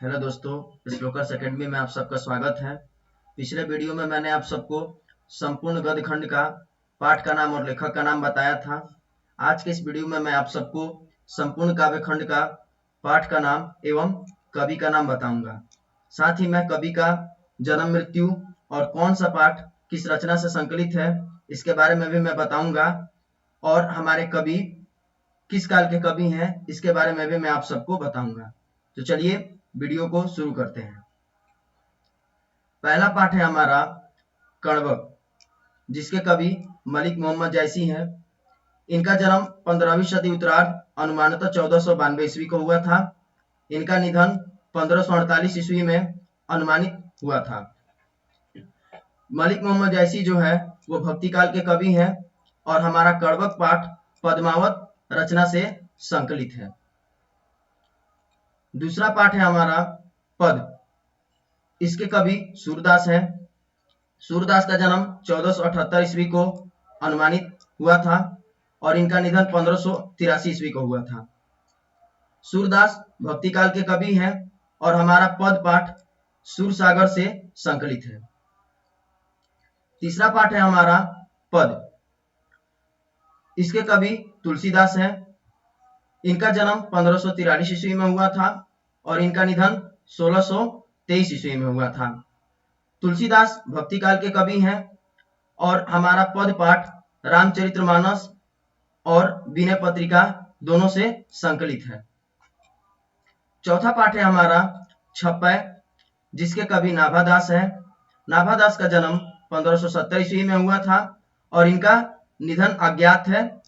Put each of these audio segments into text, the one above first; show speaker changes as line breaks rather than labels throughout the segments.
Hello दोस्तों, श्लोकर्स academy में आप सबका स्वागत है। पिछले वीडियो में मैंने आप सबको संपूर्ण गद्य खंड का पाठ का नाम और लेखक का नाम बताया था। आज के इस वीडियो में मैं आप सबको संपूर्ण काव्य खंड का पाठ का नाम एवं कवि का नाम बताऊंगा। साथ ही मैं कवि का जन्म मृत्यु और कौन सा पाठ किस रचना से संकलित है इसके बारे में भी मैं बताऊंगा, और हमारे कवि किस काल के कवि हैं इसके बारे में भी मैं आप सबको बताऊंगा। तो चलिए वीडियो को शुरू करते हैं। पहला पाठ है हमारा कण्वक, जिसके कवि मलिक मोहम्मद जैसी हैं। इनका जन्म 15वीं सदी उत्तरार्ध अनुमानतः 1492 ईस्वी को हुआ था। इनका निधन 1548 ईस्वी में अनुमानित हुआ था। मलिक मोहम्मद जैसी जो है वो भक्ति काल के कवि हैं और हमारा कण्वक पाठ पद्मावत रचना से संकलित है। दूसरा पाठ है हमारा पद, इसके कवि सूरदास हैं। सूरदास का जन्म 1478 ईस्वी को अनुमानित हुआ था और इनका निधन 1583 ईस्वी को हुआ था। सूरदास भक्ति काल के कवि हैं और हमारा पद पाठ सूरसागर से संकलित है। तीसरा पाठ है हमारा पद, इसके कवि तुलसीदास हैं। इनका जन्म 1543 ईस्वी में हुआ था और इनका निधन 1623 ईस्वी में हुआ था। तुलसीदास भक्ति काल के कवि हैं और हमारा पद पाठ रामचरितमानस और विनय पत्रिका दोनों से संकलित है। चौथा पाठ है हमारा छप्पय, जिसके कवि नाभादास हैं। नाभादास का जन्म 1570 ईस्वी में हुआ था और इनका निधन अज्ञात है।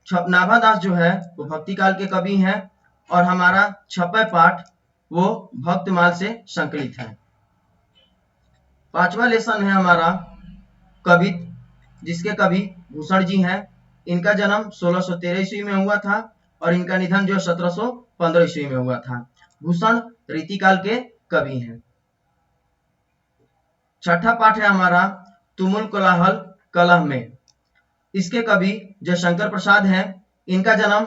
नाभादास जो है वो भक्ति काल के कवि हैं और हमारा छप्पय पाठ वो भक्तमाल से संकलित है। पांचवा लेसन है हमारा कवित, जिसके कवि भूषण जी हैं। इनका जन्म 1613 ईस्वी में हुआ था और इनका निधन जो 1715 ईस्वी में हुआ था। भूषण रीतिकाल के कवि हैं। छठा पाठ है हमारा तुमुल कोलाहल कलह में, इसके कवि जयशंकर प्रसाद हैं। इनका जन्म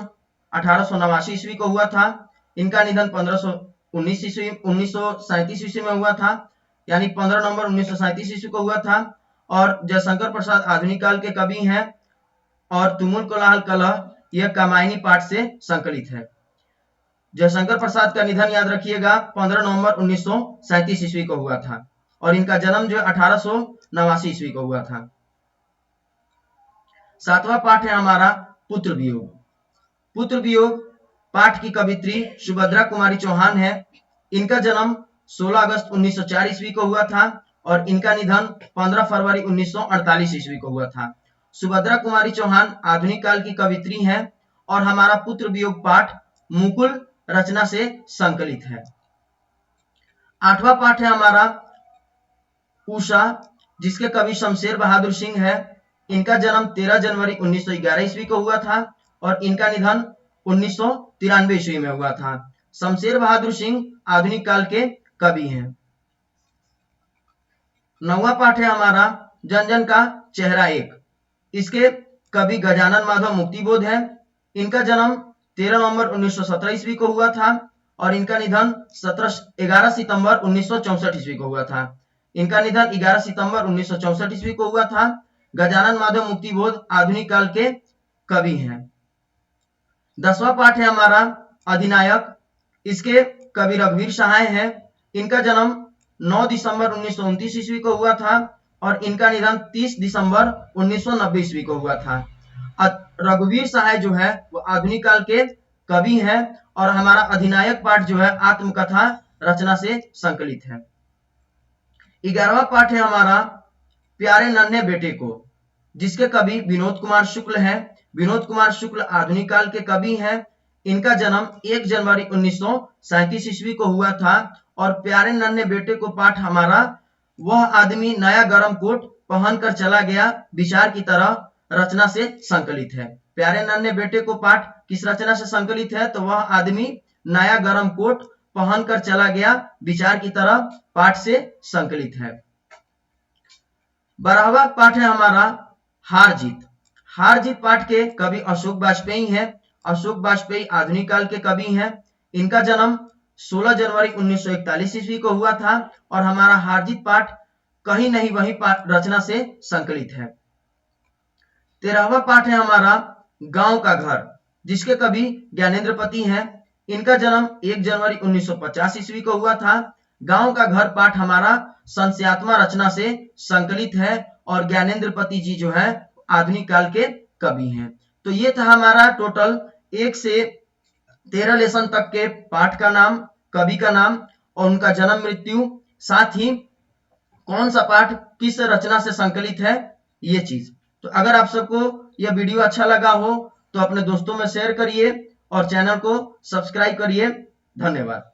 1889 ईस्वी को हुआ था। इनका निधन 1937 ईस्वी में हुआ था, यानी 15 नवंबर 1937 ईस्वी को हुआ था। और जयशंकर प्रसाद आधुनिक काल के कवि हैं और तुमुल कोलाहल कलह यह कामायनी पाठ से संकलित है। जयशंकर प्रसाद का निधन याद रखिएगा 15 नवंबर 1937 ईस्वी को हुआ था और इनका जन्म जो 1889 ईस्वी को हुआ था। सातवां पाठ है हमारा पुत्र वियोग। पुत्र वियोग पाठ की कवित्री सुभद्रा कुमारी चौहान है। इनका जन्म 16 अगस्त 1904 ईस्वी को हुआ था और इनका निधन 15 फरवरी 1948 ईस्वी को हुआ था। सुभद्रा कुमारी चौहान आधुनिक काल की कवित्री हैं और हमारा पुत्र वियोग पाठ मुकुल रचना से संकलित है। आठवां पाठ है हमारा उषा, जिसके कवि शमशेर बहादुर सिंह है। इनका जन्म 13 जनवरी 1911 ईस्वी को हुआ था और इनका निधन 1993 ईस्वी में हुआ था। शमशेर बहादुर सिंह आधुनिक काल के कवि हैं। नौवां पाठ है हमारा जन जन का चेहरा एक, इसके कवि गजानन माधव मुक्तिबोध है। इनका जन्म 13 नवंबर 1917 ईस्वी को हुआ था और इनका निधन 11 सितंबर 1964 ईस्वी को हुआ था। इनका निधन 11 सितंबर 1964 ईस्वी को हुआ था। गजानन माधव मुक्तिबोध आधुनिक काल के कवि हैं। 10वां पाठ है हमारा अधिनायक, इसके कवि रघुवीर सहाय हैं। इनका जन्म 9 दिसंबर 1929 ईस्वी को हुआ था और इनका निधन 30 दिसंबर 1990 ईस्वी को हुआ था। रघुवीर सहाय जो है वो आधुनिक काल के कवि हैं और हमारा अधिनायक पाठ जो है आत्मकथा रचना से संकलित है। 11वां पाठ है हमारा प्यारे नन्हे बेटे को, जिसके कवि विनोद कुमार शुक्ल हैं। विनोद कुमार शुक्ल आधुनिक काल के कवि हैं। इनका जन्म 1 जनवरी 1937 ईस्वी को हुआ था और प्यारे नन्हे बेटे को पाठ हमारा वह आदमी नया गरम कोट पहन कर चला गया विचार की तरह रचना से संकलित है। प्यारे नन्हे बेटे को पाठ किस रचना से संकलित है? तो वह आदमी नया गरम कोट पहन कर चला गया विचार की तरह पाठ से संकलित है। 12वां पाठ है हमारा हार जीत। हार जीत पाठ के कवि अशोक वाजपेयी हैं। अशोक वाजपेयी आधुनिक काल के कवि हैं। इनका जन्म 16 जनवरी 1941 ईस्वी को हुआ था और हमारा हारजीत पाठ कहीं नहीं वही पाठ रचना से संकलित है। 13वां पाठ है हमारा गांव का घर, जिसके कवि ज्ञानेंद्रपति हैं। इनका जन्म 1 जनवरी 1950 ईस्वी को हुआ था। गांव का घर पाठ हमारा संस्यात्मा रचना से संकलित है और ज्ञानेंद्रपति जी जो है आधुनिक काल के कवि हैं। तो ये था हमारा टोटल 1 से 13 लेसन तक के पाठ का नाम, कवि का नाम और उनका जन्म मृत्यु, साथ ही कौन सा पाठ किस रचना से संकलित है, ये चीज। तो अगर आप सबको यह वीडियो अच्छा लगा हो तो अपने दोस्तों में शेयर करिए और चैनल को सब्सक्राइब करिए। धन्यवाद।